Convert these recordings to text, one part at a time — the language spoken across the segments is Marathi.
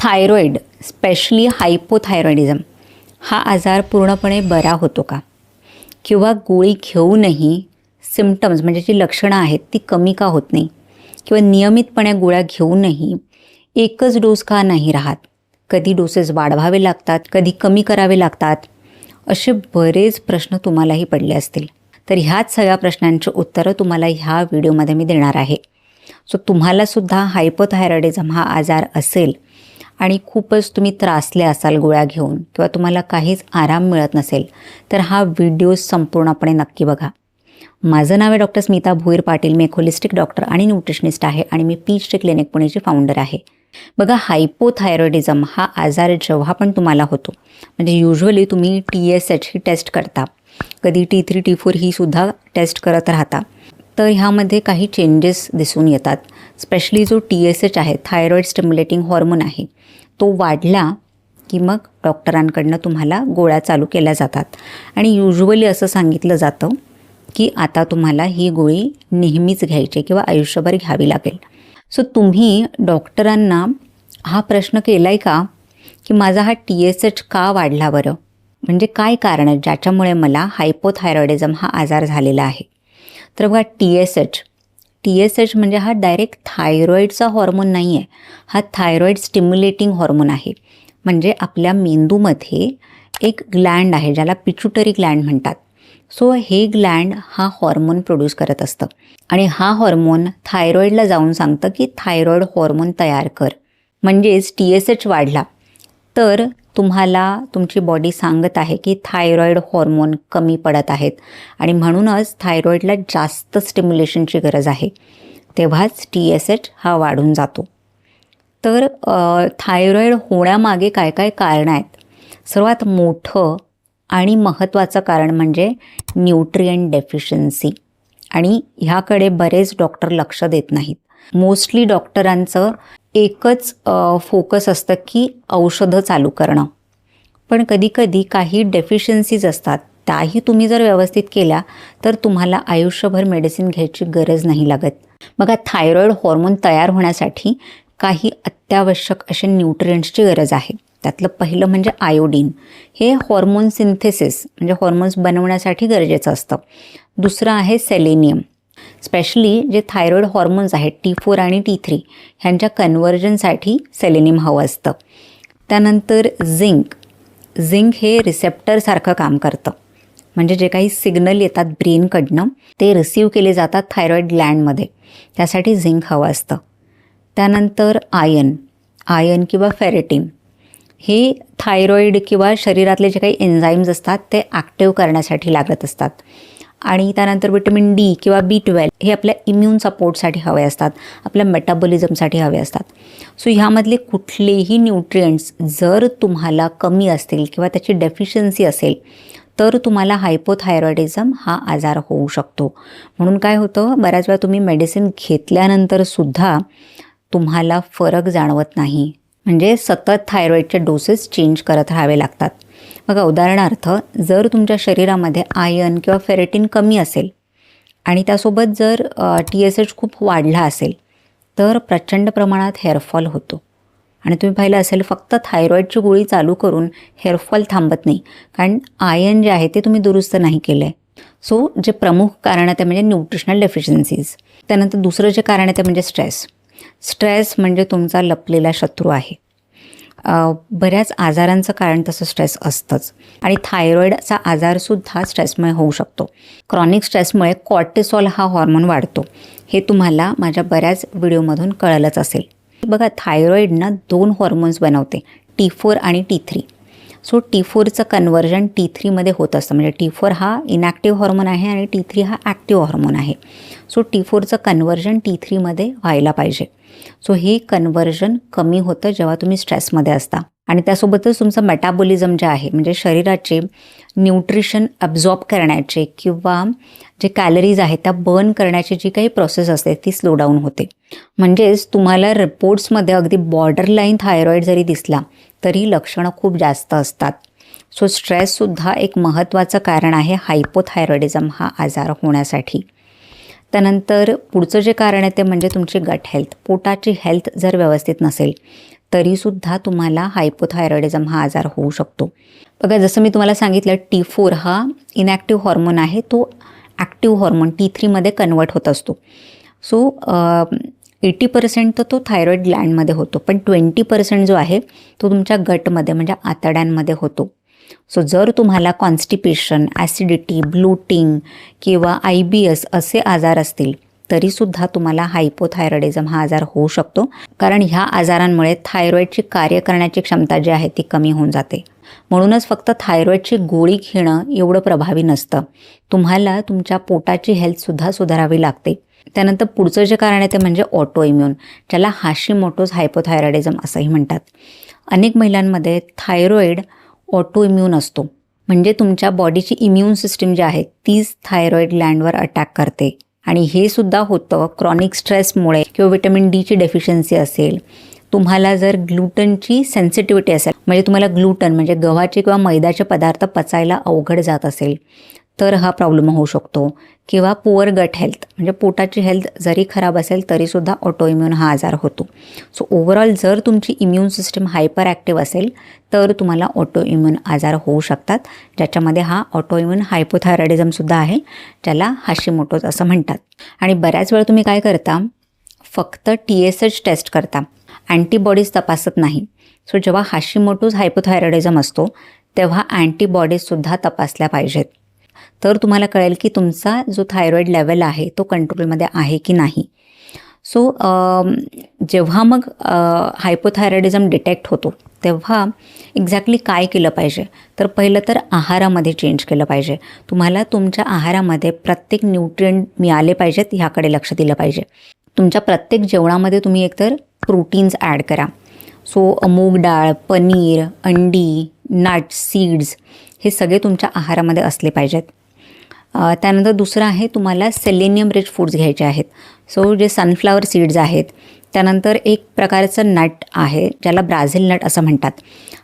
थायरॉईड, स्पेशली हायपोथायरॉइडिझम हा आजार पूर्णपणे बरा होतो का? किंवा गोळी घेऊनही सिम्पटम्स म्हणजे जी लक्षणं आहेत ती कमी का होत नाही? किंवा नियमितपणे गोळ्या घेऊनही एकच डोस का नाही राहत? कधी डोसेस वाढवावे लागतात, कधी कमी करावे लागतात, असे बरेच प्रश्न तुम्हालाही पडले असतील. तर ह्याच सगळ्या प्रश्नांची उत्तरं तुम्हाला ह्या व्हिडिओमध्ये मी देणार आहे. सो तुम्हालासुद्धा हायपोथायरॉइडिझम हा आजार असेल आणि खूपच तुम्ही त्रासले असाल गोळ्या घेऊन किंवा तुम्हाला काहीच आराम मिळत नसेल तर हा व्हिडिओ संपूर्णपणे नक्की बघा. माझं नाव आहे डॉक्टर स्मिता भोईर पाटील. मी एक होलिस्टिक डॉक्टर आणि न्यूट्रिशनिस्ट आहे आणि मी पीएचडी क्लिनिक पुणेची फाउंडर आहे. बघा, हायपोथायरॉइडिझम हा आजार जेव्हा पण तुम्हाला होतो म्हणजे युजली तुम्ही TSH ही टेस्ट करता, कधी T3 T4 ही सुद्धा टेस्ट करत राहता. तर ह्यामध्ये काही चेंजेस दिसून येतात. स्पेशली जो TSH आहे, थायरॉईड स्टिम्युलेटिंग हॉर्मोन आहे, तो वाढला की मग डॉक्टरांकडनं तुम्हाला गोळ्या चालू केल्या जातात आणि युजली असं सांगितलं जातं की आता तुम्हाला ही गोळी नेहमीच घ्यायची किंवा आयुष्यभर घ्यावी लागेल. सो तुम्ही डॉक्टरांना हा प्रश्न केला आहे का की माझा हा TSH का वाढला बरं? म्हणजे काय कारण आहे ज्याच्यामुळे मला हायपोथायरॉइडिझम हा आजार झालेला आहे? तर बघा, TSH म्हणजे हा डायरेक्ट थायरॉईडचा हॉर्मोन नाही आहे, हा थायरॉईड स्टिम्युलेटिंग हॉर्मोन आहे. म्हणजे आपल्या मेंदूमध्ये एक ग्लँड आहे ज्याला पिट्युटरी ग्लँड म्हणतात. सो हे ग्लँड हा हॉर्मोन प्रोड्यूस करत असतं आणि हा हॉर्मोन थायरॉईडला जाऊन सांगतं की थायरॉईड हॉर्मोन तयार कर. म्हणजेच TSH वाढला तर तुम्हाला तुमची बॉडी सांगत आहे की थायरॉईड हॉर्मोन कमी पडत आहेत आणि म्हणूनच थायरॉईडला जास्त स्टिम्युलेशनची गरज आहे. तेव्हाच TSH हा वाढून जातो. तर थायरॉईड होण्यामागे काय काय कारणं आहेत? सर्वात मोठं आणि महत्त्वाचं कारण म्हणजे न्यूट्रिएंट डेफिशियन्सी, आणि ह्याकडे बरेच डॉक्टर लक्ष देत नाहीत. मोस्टली डॉक्टरांचं एकच फोकस असतं की औषधं चालू करणं, पण कधीकधी काही डेफिशियन्सीज असतात, त्याही तुम्ही जर व्यवस्थित केल्या तर तुम्हाला आयुष्यभर मेडिसिन घ्यायची गरज नाही लागत. बघा, थायरॉईड हॉर्मोन तयार होण्यासाठी काही अत्यावश्यक असे न्यूट्रिएंट्सची गरज आहे. त्यातलं पहिलं म्हणजे आयोडीन. हे हॉर्मोन सिंथेसिस म्हणजे हॉर्मोन्स बनवण्यासाठी गरजेचं असतं. दुसरं आहे सेलेनियम. स्पेशली जे थायरॉईड हॉर्मोन्स आहेत T4 आणि T3 ह्यांच्या कन्व्हर्जनसाठी सेलेनियम हवं असतं. त्यानंतर झिंक हे रिसेप्टरसारखं काम करतं. म्हणजे जे काही सिग्नल येतात ब्रेनकडनं ते रिसीव केले जातात थायरॉईड ग्लँडमध्ये, त्यासाठी झिंक हवं असतं. त्यानंतर आयन किंवा फेरेटिन हे थायरॉईड किंवा शरीरातले जे काही एन्झाईम्स असतात ते ॲक्टिव्ह करण्यासाठी लागत असतात. आणि त्यानंतर विटॅमिन D किंवा B12 हे आपल्या इम्यून सपोर्टसाठी हवे असतात, आपल्या मेटाबॉलिझमसाठी हवे असतात. सो ह्यामधले कुठलेही न्यूट्रिएंट्स जर तुम्हाला कमी असतील किंवा त्याची डेफिशियन्सी असेल तर तुम्हाला हायपोथायरॉइडिझम हा आजार होऊ शकतो. म्हणून काय होतं, बऱ्याच वेळा तुम्ही मेडिसिन घेतल्यानंतरसुद्धा तुम्हाला फरक जाणवत नाही. म्हणजे सतत थायरॉईडचे डोसेस चेंज करत राहावे लागतात. बघा, उदाहरणार्थ जर तुमच्या शरीरामध्ये आयन किंवा फेरेटिन कमी असेल आणि त्यासोबत जर TSH खूप वाढला असेल तर प्रचंड प्रमाणात हेअरफॉल होतो. आणि तुम्ही पाहिलं असेल, फक्त थायरॉईडची गोळी चालू करून हेअरफॉल थांबत नाही, कारण आयन जे आहे ते तुम्ही दुरुस्त नाही केलं आहे. सो जे प्रमुख कारण आहे ते म्हणजे न्यूट्रिशनल डेफिशियन्सीज. त्यानंतर दुसरं जे कारण आहे ते म्हणजे स्ट्रेस म्हणजे तुमचा लपलेला शत्रू आहे. बऱ्याच आजारांचं कारण तसं स्ट्रेस असतंच आणि थायरॉईडचा आजारसुद्धा स्ट्रेसमुळे होऊ शकतो. क्रॉनिक स्ट्रेसमुळे कॉर्टिसॉल हा हॉर्मोन वाढतो. हे तुम्हाला माझ्या बऱ्याच व्हिडिओमधून कळलंच असेल. बघा, थायरॉईडनं 2 हॉर्मोन्स बनवते, T4 आणि T3. सो T4चं कन्व्हर्जन T3मध्ये होत असतं. म्हणजे T4 हा इनॅक्टिव्ह हॉर्मोन आहे आणि T3 हा ॲक्टिव्ह हॉर्मोन आहे. सो T4चं कन्व्हर्जन T3मध्ये व्हायला पाहिजे. सो हे कन्व्हर्जन कमी होतं जेव्हा तुम्ही स्ट्रेसमध्ये असता. आणि त्यासोबतच तुमचं मेटाबॉलिझम जे आहे म्हणजे शरीराचे न्यूट्रिशन ॲब्झॉर्ब करण्याचे किंवा जे कॅलरीज आहेत त्या बर्न करण्याची जी काही प्रोसेस असते ती स्लो डाऊन होते. म्हणजेच तुम्हाला रिपोर्ट्समध्ये अगदी बॉर्डरलाईन थायरॉईड जरी दिसला तरी लक्षणं खूप जास्त असतात. सो स्ट्रेससुद्धा एक महत्त्वाचं कारण आहे हायपोथायरॉइडिझम हा आजार होण्यासाठी. त्यानंतर पुढचं जे कारण आहे ते म्हणजे तुमची गट हेल्थ. पोटाची हेल्थ जर व्यवस्थित नसेल तरीसुद्धा तुम्हाला हायपोथायरॉइडिझम हा आजार होऊ शकतो. बघा, जसं मी तुम्हाला सांगितलं T4 हा इनॅक्टिव्ह हॉर्मोन आहे, तो ॲक्टिव्ह हॉर्मोन T3मध्ये कन्वर्ट होत असतो. सो 80% तर तो थायरॉईड ग्लँडमध्ये होतो, पण 20% जो आहे तो तुमच्या गटमध्ये म्हणजे आतड्यांमध्ये होतो. सो जर तुम्हाला कॉन्स्टिपेशन, ॲसिडिटी, ब्लोटिंग किंवा IBS असे आजार असतील तरीसुद्धा तुम्हाला हायपोथायरॉइडिझम हा आजार होऊ शकतो, कारण ह्या आजारांमुळे थायरॉईडची कार्य करण्याची क्षमता जी आहे ती कमी होऊन जाते. म्हणूनच फक्त थायरॉईडची गोळी घेणं एवढं प्रभावी नसतं, तुम्हाला तुमच्या पोटाची हेल्थसुद्धा सुधारावी लागते. त्यानंतर पुढचं जे कारण आहे ते म्हणजे ऑटो इम्यून, ज्याला हाशिमोटोज हायपोथायरॉइडिझम असंही म्हणतात. अनेक महिलांमध्ये थायरॉईड ऑटो इम्यून असतो, म्हणजे तुमच्या बॉडीची इम्यून सिस्टीम जी आहे तीच थायरॉईड ग्लँडवर अटॅक करते. आणि हे सुद्धा होतं क्रॉनिक स्ट्रेसमुळे किंवा विटॅमिन डीची डेफिशियन्सी असेल, तुम्हाला जर ग्लुटनची सेन्सिटिव्हिटी असेल, म्हणजे तुम्हाला ग्लुटन म्हणजे गव्हाचे किंवा मैद्याचे पदार्थ पचायला अवघड जात असेल तर हा प्रॉब्लेम होऊ शकतो. किंवा पुअर गट हेल्थ म्हणजे पोटाची हेल्थ जरी खराब असेल तरीसुद्धा ऑटो इम्यून हा आजार होतो. सो ओव्हरऑल जर तुमची इम्यून सिस्टीम हायपर ॲक्टिव्ह असेल तर तुम्हाला ऑटो इम्यून आजार होऊ शकतात, ज्याच्यामध्ये हा ऑटो इम्यून हायपोथायरॉइडिझमसुद्धा आहे, ज्याला हाशिमोटोज असं म्हणतात. आणि बऱ्याच वेळा तुम्ही काय करता, फक्त TSH टेस्ट करता, अँटीबॉडीज तपासत नाही. सो जेव्हा हाशिमोटोज हायपोथायरॉइडिझम असतो तेव्हा अँटीबॉडीजसुद्धा तपासल्या पाहिजेत, तर तुम्हाला कळेल की तुमचा जो थायरॉईड लेवल आहे तो कंट्रोलमध्ये आहे की नाही. सो जेव्हा मग हायपोथायरॉइडिझम डिटेक्ट होतो तेव्हा एक्झॅक्टली काय केलं पाहिजे, तर पहिलं तर आहारामध्ये चेंज केलं पाहिजे. तुम्हाला तुमच्या आहारामध्ये प्रत्येक न्यूट्रिएंट मिळाले पाहिजेत ह्याकडे लक्ष दिलं पाहिजे. तुमच्या प्रत्येक जेवणामध्ये तुम्ही एकतर प्रोटीन्स ॲड करा. सो मूग डाळ, पनीर, अंडी, नट्स, सीड्स हे सगळे तुमच्या आहारामध्ये असले पाहिजेत. त्यानंतर दुसरं आहे, तुम्हाला सेलेनियम रिच फूड्स घ्यायचे आहेत. सो जे सनफ्लावर सीड्स आहेत, त्यानंतर एक प्रकारचं नट आहे ज्याला ब्राझील नट असं म्हणतात,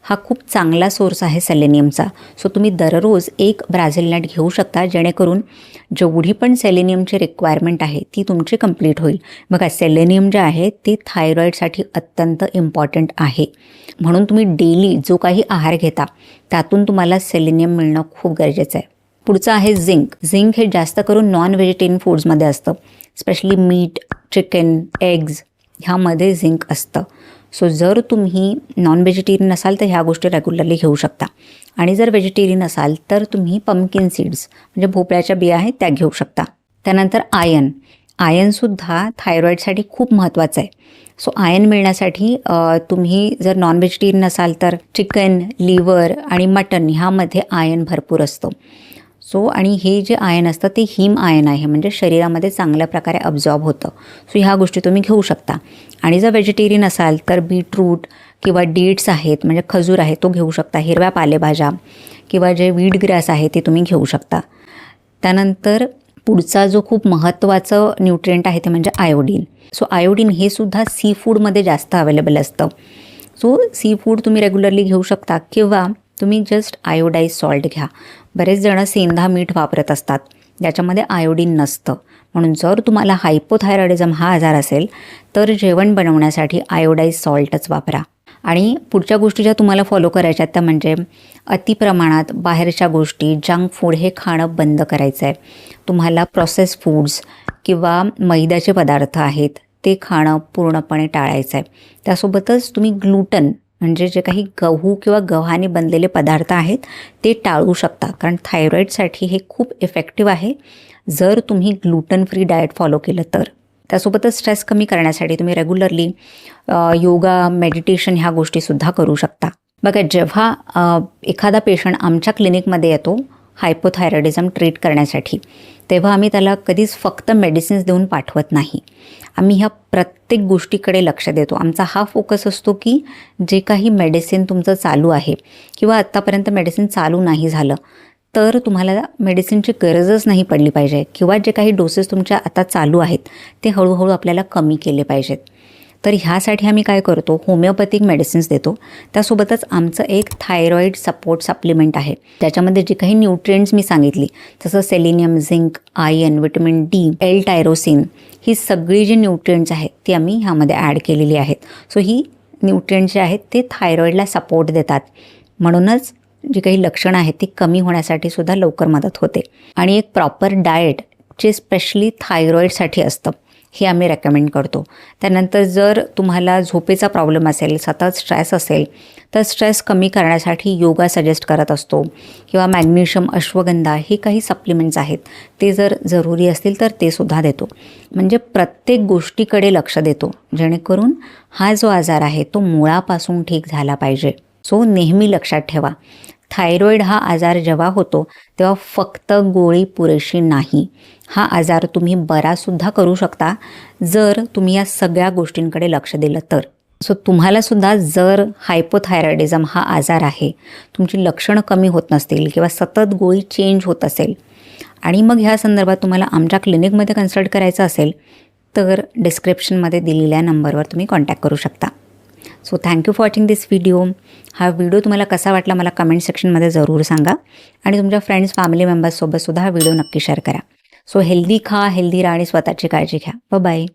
हा खूप चांगला सोर्स आहे सेलेनियमचा. सो तुम्ही दररोज एक ब्राझील नट घेऊ शकता, जेणेकरून जेवढी पण सेलेनियमची रिक्वायरमेंट आहे ती तुमची कंप्लीट होईल. बघा, सेलेनियम जे आहे ते थायरॉईडसाठी अत्यंत इम्पॉर्टंट आहे, म्हणून तुम्ही डेली जो काही आहार घेता त्यातून तुम्हाला सेलेनियम मिळणं खूप गरजेचं आहे. पुढचं आहे झिंक. झिंक हे जास्त करून नॉन व्हेजिटेरियन फूड्समध्ये असतं, स्पेशली मीट, चिकन, एग्ज ह्यामध्ये झिंक असतं. सो जर तुम्ही नॉन व्हेजिटेरियन असाल तर ह्या गोष्टी रेग्युलरली घेऊ शकता, आणि जर व्हेजिटेरियन असाल तर तुम्ही पंपकिन सीड्स म्हणजे भोपळ्याच्या बिया आहेत त्या घेऊ शकता. त्यानंतर आयनसुद्धा थायरॉईडसाठी खूप महत्त्वाचं आहे. सो आयन मिळण्यासाठी तुम्ही जर नॉन व्हेजिटेरियन असाल तर चिकन, लिव्हर आणि मटन ह्यामध्ये आयन भरपूर असतं. सो आणि हे जे आयन असतं ते हिम आयन आहे, म्हणजे शरीरामध्ये चांगल्या प्रकारे अब्झॉर्ब होतं. सो ह्या गोष्टी तुम्ही घेऊ शकता. आणि जर व्हेजिटेरियन असाल तर बीटरूट किंवा डेट्स आहेत म्हणजे खजूर आहे तो घेऊ शकता, हिरव्या पालेभाज्या किंवा जे व्हीट ग्रास आहे ते तुम्ही घेऊ शकता. त्यानंतर पुढचा जो खूप महत्त्वाचं न्यूट्रिएंट आहे ते म्हणजे आयोडीन. सो आयोडीन हे सुद्धा सी फूडमध्ये जास्त अवेलेबल असतं. सो सी फूड तुम्ही रेग्युलरली घेऊ शकता, किंवा तुम्ही जस्ट आयोडाईज सॉल्ट घ्या. बरेच जण सेंधा मीठ वापरत असतात, ज्याच्यामध्ये आयोडीन नसतं. म्हणून जर तुम्हाला हायपोथायरॉइडिझम हा आजार असेल तर जेवण बनवण्यासाठी आयोडाईज सॉल्टच वापरा. आणि पुढच्या गोष्टी ज्या तुम्हाला फॉलो करायच्या आहेत त्या म्हणजे अतिप्रमाणात बाहेरच्या गोष्टी, जंक फूड हे खाणं बंद करायचं आहे. तुम्हाला प्रोसेस फूड्स किंवा मैद्याचे पदार्थ आहेत ते खाणं पूर्णपणे टाळायचं आहे. त्यासोबतच तुम्ही ग्लुटन म्हणजे जे काही गहू किंवा गव्हाने बनलेले पदार्थ आहेत ते टाळू शकता, कारण थायरॉईडसाठी हे खूप इफेक्टिव्ह आहे जर तुम्ही ग्लुटन फ्री डाएट फॉलो केलं तर. त्यासोबतच स्ट्रेस कमी करण्यासाठी तुम्ही रेग्युलरली योगा, मेडिटेशन ह्या गोष्टीसुद्धा करू शकता. बघा, जेव्हा एखादा पेशंट आमच्या क्लिनिकमध्ये येतो हायपोथायरॉइडिझम ट्रीट करण्यासाठी, तेव्हा आम्ही त्याला कधीच फक्त मेडिसिन्स देऊन पाठवत नाही. आम्ही ह्या प्रत्येक गोष्टीकडे लक्ष देतो. आमचा हा फोकस असतो की जे काही मेडिसिन तुमचं चालू आहे किंवा आत्तापर्यंत मेडिसिन चालू नाही झालं तर तुम्हाला मेडिसिनची गरजच नाही पडली पाहिजे, किंवा जे काही डोसेस तुमच्या आता चालू आहेत ते हळूहळू आपल्याला कमी केले पाहिजेत. तर ह्यासाठी आम्ही काय करतो, होमिओपॅथिक मेडिसिन्स देतो. त्यासोबतच आमचं एक थायरॉईड सपोर्ट सप्लिमेंट आहे, त्याच्यामध्ये जे काही न्यूट्रिएंट्स मी सांगितली जसं selenium, zinc, iron, vitamin D, L tyrosine ही सगळी जी न्यूट्रिएंट्स आहेत ती आम्ही ह्यामध्ये ॲड केलेली आहेत. सो ही न्यूट्रिएंट्स जे आहेत ते थायरॉईडला सपोर्ट देतात. म्हणूनच जी काही लक्षणं आहेत ती कमी होण्यासाठी सुद्धा लवकर मदत होते. आणि एक प्रॉपर डाएट जे स्पेशली थायरॉईडसाठी असतं हे आम्ही रेकमेंड करतो. त्यानंतर जर तुम्हाला झोपेचा प्रॉब्लेम असेल, सतत स्ट्रेस असेल, तर स्ट्रेस कमी करण्यासाठी योगा सजेस्ट करत असतो किंवा मॅग्नेशियम, अश्वगंधा हे काही सप्लिमेंट्स आहेत ते जर जरुरी असतील तर ते सुद्धा देतो. म्हणजे प्रत्येक गोष्टीकडे लक्ष देतो जेणेकरून हा जो आजार आहे तो मुळापासून ठीक झाला पाहिजे. सो नेहमी लक्षात ठेवा, थायरॉईड हा आजार जेव्हा होतो तेव्हा फक्त गोळी पुरेशी नाही. हा आजार तुम्ही बरासुद्धा करू शकता जर तुम्ही या सगळ्या गोष्टींकडे लक्ष दिलं तर. सो तुम्हालासुद्धा जर हायपोथायरॉइडिझम हा आजार आहे, तुमची लक्षणं कमी होत नसतील किंवा सतत गोळी चेंज होत असेल आणि मग ह्या संदर्भात तुम्हाला आमच्या क्लिनिकमध्ये कन्सल्ट करायचं असेल तर डिस्क्रिप्शनमध्ये दिलेल्या नंबरवर तुम्ही कॉन्टॅक्ट करू शकता. So thank you for watching this video. हा व्हिडिओ तुम्हाला कसा वाटला मला कमेंट सेक्शनमध्ये जरूर सांगा आणि तुमच्या फ्रेंड्स, फॅमिली मेंबर्ससोबतसुद्धा हा व्हिडिओ नक्की शेअर करा. सो हेल्दी खा, हेल्दी राहा आणि स्वतःची काळजी घ्या. बाय.